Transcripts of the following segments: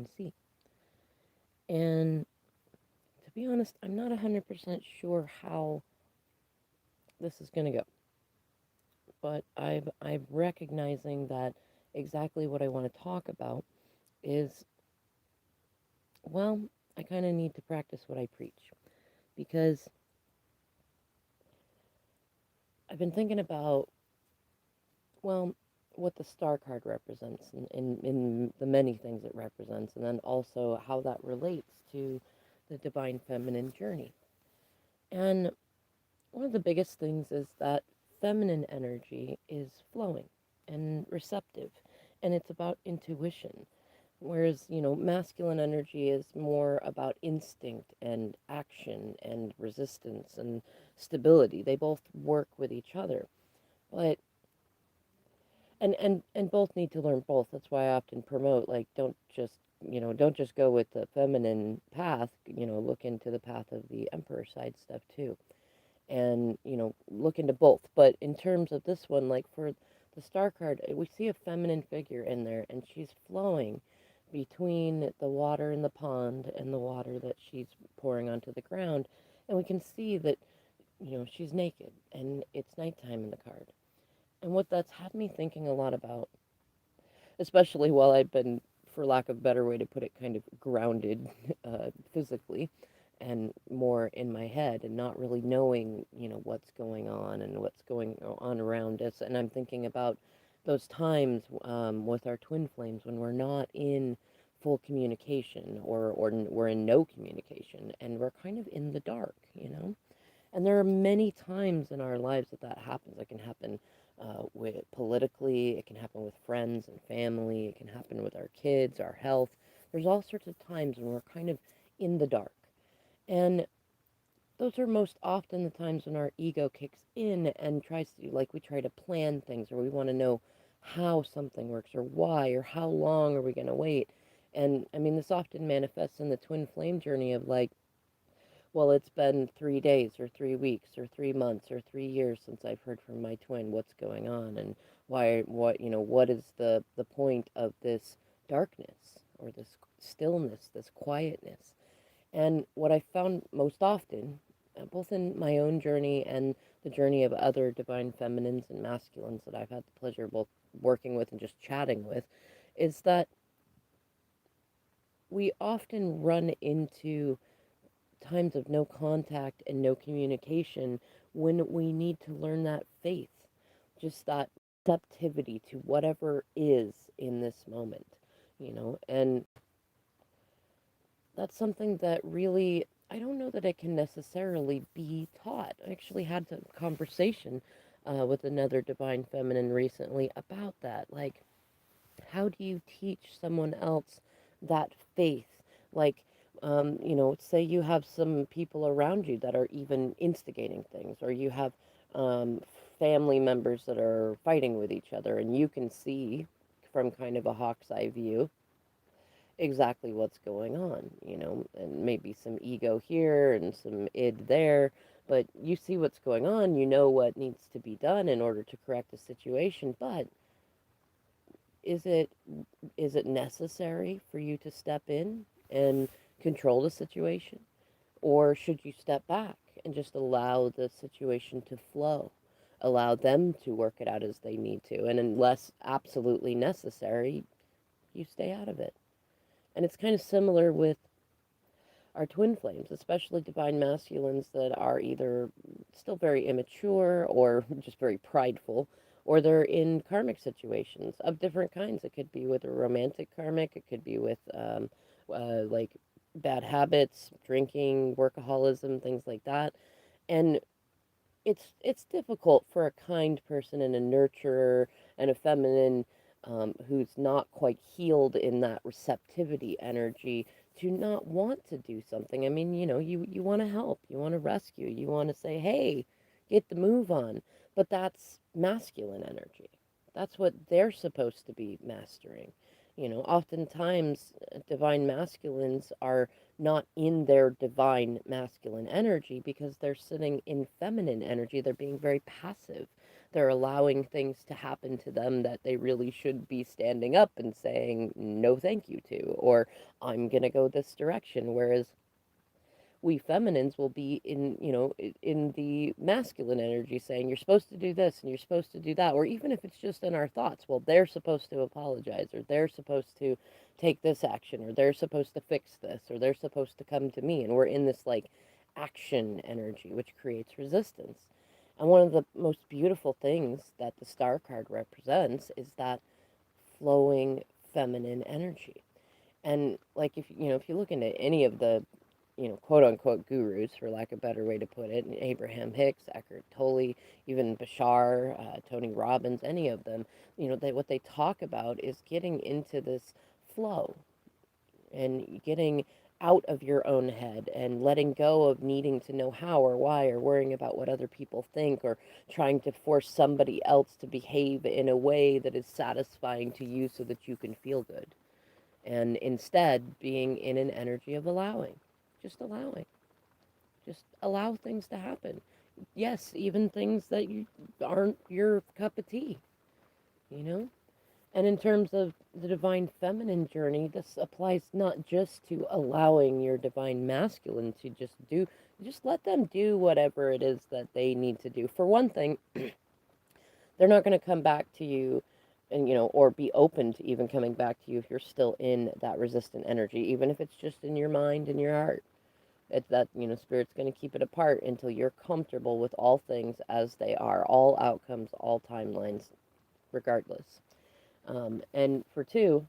can see. And to be honest, I'm not 100% sure how this is going to go, but I'm recognizing that exactly what I want to talk about is, well, I kind of need to practice what I preach because I've been thinking about, well, what the star card represents in the many things it represents, and then also how that relates to the divine feminine journey. And one of the biggest things is that feminine energy is flowing and receptive, and it's about intuition. Whereas, masculine energy is more about instinct and action and resistance and stability. They both work with each other. But and both need to learn both. That's why I often promote, like, don't just go with the feminine path, look into the path of the emperor side stuff too. And, look into both. But in terms of this one, like for the star card, we see a feminine figure in there, and she's flowing between the water in the pond and the water that she's pouring onto the ground. And we can see that, she's naked, and it's nighttime in the card. And what that's had me thinking a lot about, especially while I've been, for lack of a better way to put it, kind of grounded physically and more in my head and not really knowing, what's going on and what's going on around us. And I'm thinking about those times with our twin flames when we're not in full communication or we're in no communication and we're kind of in the dark. And there are many times in our lives that that happens. It can happen with politically, it can happen with friends and family, it can happen with our kids, our health. There's all sorts of times when we're kind of in the dark. And those are most often the times when our ego kicks in and tries to, like, we try to plan things or we want to know how something works or why or how long are we going to wait. And I mean, this often manifests in the twin flame journey of like, well, it's been 3 days or 3 weeks or 3 months or 3 years since I've heard from my twin. What's going on? And what is the point of this darkness or this stillness, this quietness? And what I found most often, both in my own journey and the journey of other divine feminines and masculines that I've had the pleasure of both working with and just chatting with, is that we often run into times of no contact and no communication when we need to learn that faith, just that receptivity to whatever is in this moment. And that's something that really, I don't know that it can necessarily be taught. I actually had a conversation with another divine feminine recently about that. Like, how do you teach someone else that faith? Like, say you have some people around you that are even instigating things, or you have um, family members that are fighting with each other, and you can see from kind of a hawk's eye view exactly what's going on, and maybe some ego here and some id there, but you see what's going on, you know what needs to be done in order to correct the situation, but is it is it necessary for you to step in and control the situation? Or should you step back and just allow the situation to flow? Allow them to work it out as they need to. And unless absolutely necessary, you stay out of it. And it's kind of similar with our twin flames, especially divine masculines that are either still very immature or just very prideful, or they're in karmic situations of different kinds. It could be with a romantic karmic, it could be with like bad habits, drinking, workaholism, things like that. And it's difficult for a kind person and a nurturer and a feminine who's not quite healed in that receptivity energy to not want to do something. I mean, you want to help, you want to rescue, you want to say, hey, get the move on. But that's masculine energy. That's what they're supposed to be mastering. Oftentimes, divine masculines are not in their divine masculine energy because they're sitting in feminine energy. They're being very passive. They're allowing things to happen to them that they really should be standing up and saying no thank you to, or I'm going to go this direction. Whereas we feminines will be in, in the masculine energy saying you're supposed to do this and you're supposed to do that, or even if it's just in our thoughts, well, they're supposed to apologize, or they're supposed to take this action, or they're supposed to fix this, or they're supposed to come to me, and we're in this like action energy, which creates resistance. And one of the most beautiful things that the star card represents is that flowing feminine energy. And like, if you look into any of the, quote unquote gurus, for lack of a better way to put it, Abraham Hicks, Eckhart Tolle, even Bashar, Tony Robbins, any of them, what they talk about is getting into this flow and getting out of your own head and letting go of needing to know how or why, or worrying about what other people think, or trying to force somebody else to behave in a way that is satisfying to you so that you can feel good, and instead being in an energy of allowing, just allowing, just allow things to happen. Yes, even things that you aren't your cup of tea, you know? And in terms of the divine feminine journey, this applies not just to allowing your divine masculine to just let them do whatever it is that they need to do. For one thing, they're not going to come back to you and, or be open to even coming back to you if you're still in that resistant energy, even if it's just in your mind and your heart. It's that, Spirit's going to keep it apart until you're comfortable with all things as they are, all outcomes, all timelines, regardless. And for two,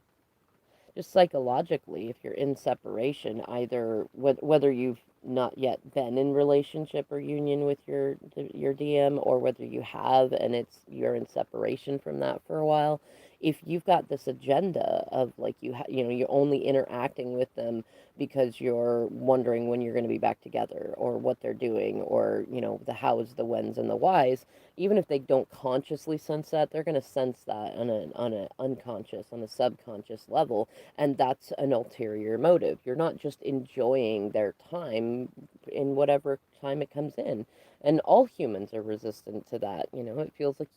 just psychologically, if you're in separation, either whether you've not yet been in relationship or union with your DM, or whether you have and you're in separation from that for a while, if you've got this agenda of like you're only interacting with them because you're wondering when you're going to be back together, or what they're doing, or the hows, the whens, and the whys, even if they don't consciously sense that, they're going to sense that on a unconscious, on a subconscious level, and that's an ulterior motive. You're not just enjoying their time in whatever time it comes in. And all humans are resistant to that. It feels like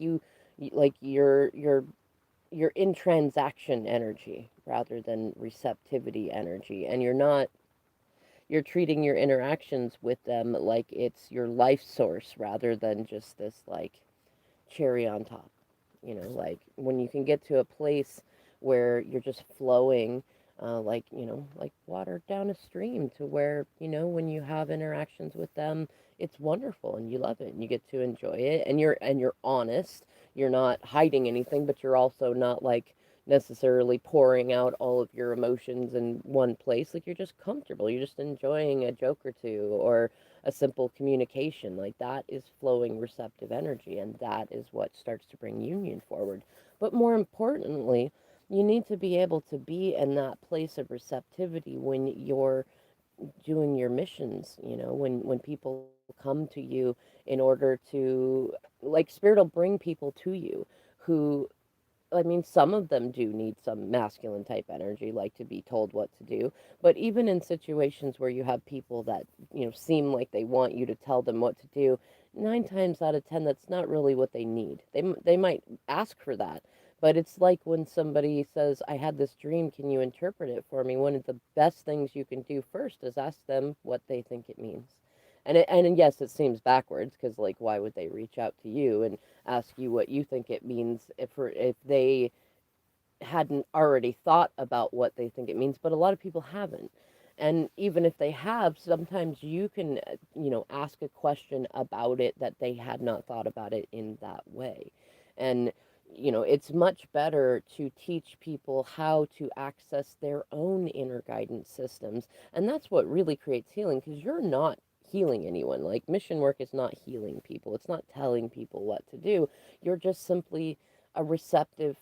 like you're in transaction energy rather than receptivity energy, and you're treating your interactions with them like it's your life source rather than just this like cherry on top. Like when you can get to a place where you're just flowing, like, like water down a stream, to where, when you have interactions with them, it's wonderful and you love it and you get to enjoy it, and you're honest. You're not hiding anything, but you're also not like necessarily pouring out all of your emotions in one place. Like you're just comfortable. You're just enjoying a joke or two, or a simple communication. Like that is flowing receptive energy, and that is what starts to bring union forward. But more importantly, you need to be able to be in that place of receptivity when you're doing your missions, when people come to you in order to, like, spirit will bring people to you who, I mean, some of them do need some masculine type energy, like to be told what to do. But even in situations where you have people that, seem like they want you to tell them what to do, 9 times out of 10, that's not really what they need. They might ask for that. But it's like when somebody says, I had this dream, can you interpret it for me? One of the best things you can do first is ask them what they think it means. And yes, it seems backwards, because like, why would they reach out to you and ask you what you think it means if they hadn't already thought about what they think it means? But a lot of people haven't. And even if they have, sometimes you can, ask a question about it that they had not thought about it in that way. And, it's much better to teach people how to access their own inner guidance systems. And that's what really creates healing, because you're not healing anyone. Like, mission work is not healing people, it's not telling people what to do. You're just simply a receptive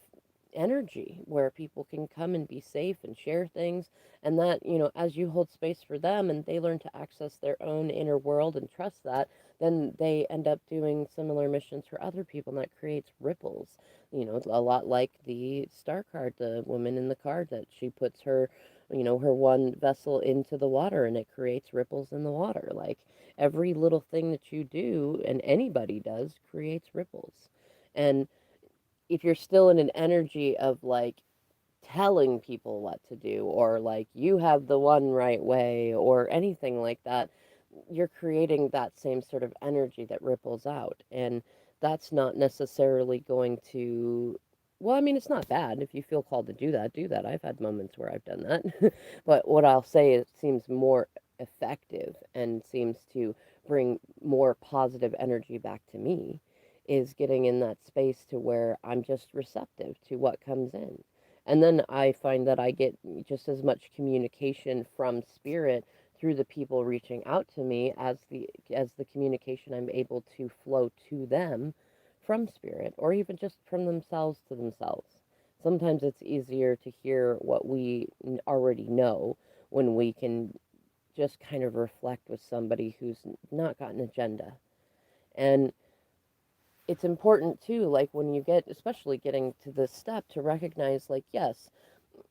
energy where people can come and be safe and share things, and that, as you hold space for them and they learn to access their own inner world and trust that, then they end up doing similar missions for other people, and that creates ripples. A lot like the star card, the woman in the card, that she puts her, her one vessel into the water, and it creates ripples in the water. Like every little thing that you do and anybody does creates ripples. And if you're still in an energy of like telling people what to do, or like you have the one right way, or anything like that, you're creating that same sort of energy that ripples out. And that's not necessarily going to, well, I mean, it's not bad. If you feel called to do that, do that. I've had moments where I've done that. But what I'll say is, it seems more effective and seems to bring more positive energy back to me, is getting in that space to where I'm just receptive to what comes in. And then I find that I get just as much communication from spirit through the people reaching out to me as the communication I'm able to flow to them from spirit, or even just from themselves to themselves. Sometimes it's easier to hear what we already know when we can just kind of reflect with somebody who's not got an agenda. And it's important too, like when you get, especially getting to this step, to recognize, like, yes,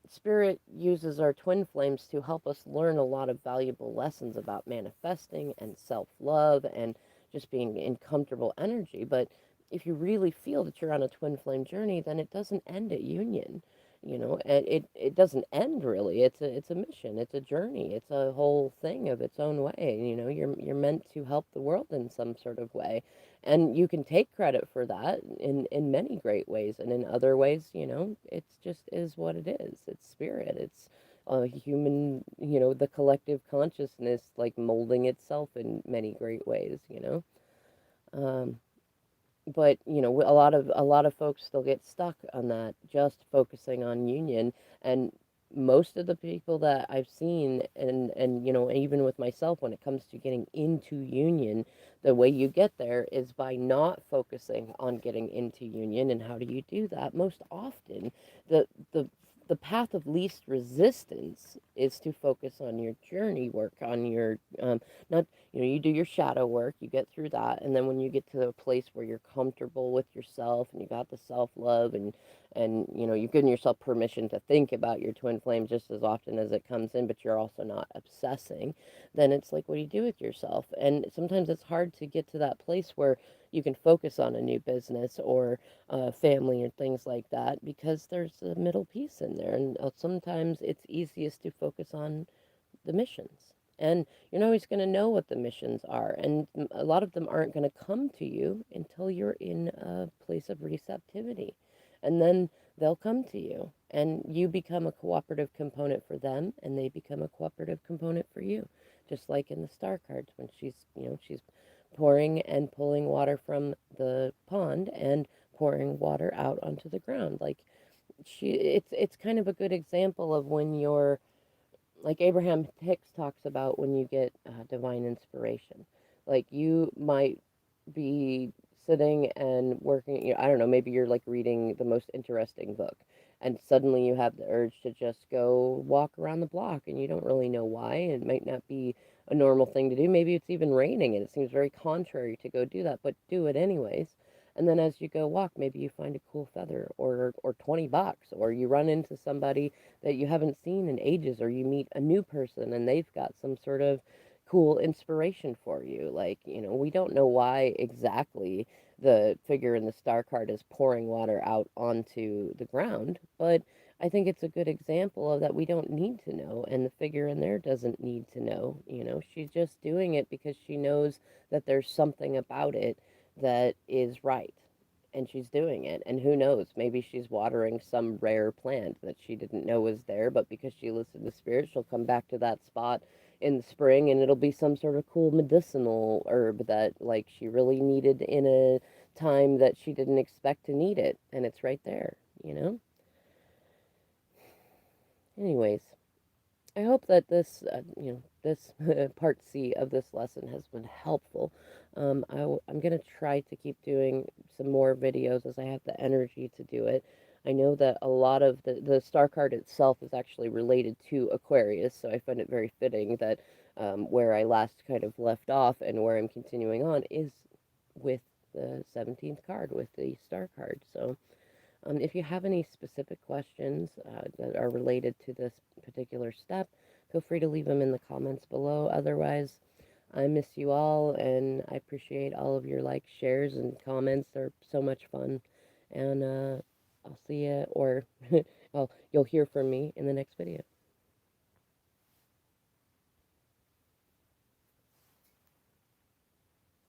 Spirit uses our twin flames to help us learn a lot of valuable lessons about manifesting and self love and just being in comfortable energy. But if you really feel that you're on a twin flame journey, then it doesn't end at union. And it doesn't end really. It's a mission. It's a journey. It's a whole thing of its own way. You're meant to help the world in some sort of way, and you can take credit for that in many great ways, and in other ways, it's just is what it is. It's spirit. It's human, the collective consciousness, like molding itself in many great ways. um but a lot of folks still get stuck on that, just focusing on union. And most of the people that I've seen, and even with myself, when it comes to getting into union, the way you get there is by not focusing on getting into union. And how do you do that? Most often, the the the path of least resistance is to focus on your journey work, on your not you do your shadow work, you get through that, and then when you get to a place where you're comfortable with yourself and you got the self-love, and you've given yourself permission to think about your twin flame just as often as it comes in, but you're also not obsessing, then it's like, what do you do with yourself? And sometimes it's hard to get to that place where you can focus on a new business or family or things like that, because there's a middle piece in there. And sometimes it's easiest to focus on the missions. And you're not always going to know what the missions are. And a lot of them aren't going to come to you until you're in a place of receptivity. And then they'll come to you. And you become a cooperative component for them, and they become a cooperative component for you. Just like in the star cards, when she's pouring and pulling water from the pond and pouring water out onto the ground. Like it's kind of a good example of when you're, like Abraham Hicks talks about, when you get divine inspiration. Like you might be sitting and working, I don't know, maybe you're like reading the most interesting book, and suddenly you have the urge to just go walk around the block, and you don't really know why. It might not be a normal thing to do. Maybe it's even raining and it seems very contrary to go do that, but do it anyways. And then as you go walk, maybe you find a cool feather, or $20, or you run into somebody that you haven't seen in ages, or you meet a new person and they've got some sort of cool inspiration for you. Like, we don't know why exactly the figure in the star card is pouring water out onto the ground, but I think it's a good example of that. We don't need to know, and the figure in there doesn't need to know. She's just doing it because she knows that there's something about it that is right, and she's doing it. And who knows, maybe she's watering some rare plant that she didn't know was there, but because she listened to spirit, she'll come back to that spot in the spring, and it'll be some sort of cool medicinal herb that, like, she really needed in a time that she didn't expect to need it, and it's right there. Anyways, I hope that this part C of this lesson has been helpful. I'm going to try to keep doing some more videos as I have the energy to do it. I know that a lot of the star card itself is actually related to Aquarius, so I find it very fitting that where I last kind of left off and where I'm continuing on is with the 17th card, with the star card. So if you have any specific questions that are related to this particular step, feel free to leave them in the comments below. Otherwise, I miss you all, and I appreciate all of your likes, shares, and comments. They're so much fun. And I'll see you, or you'll hear from me in the next video.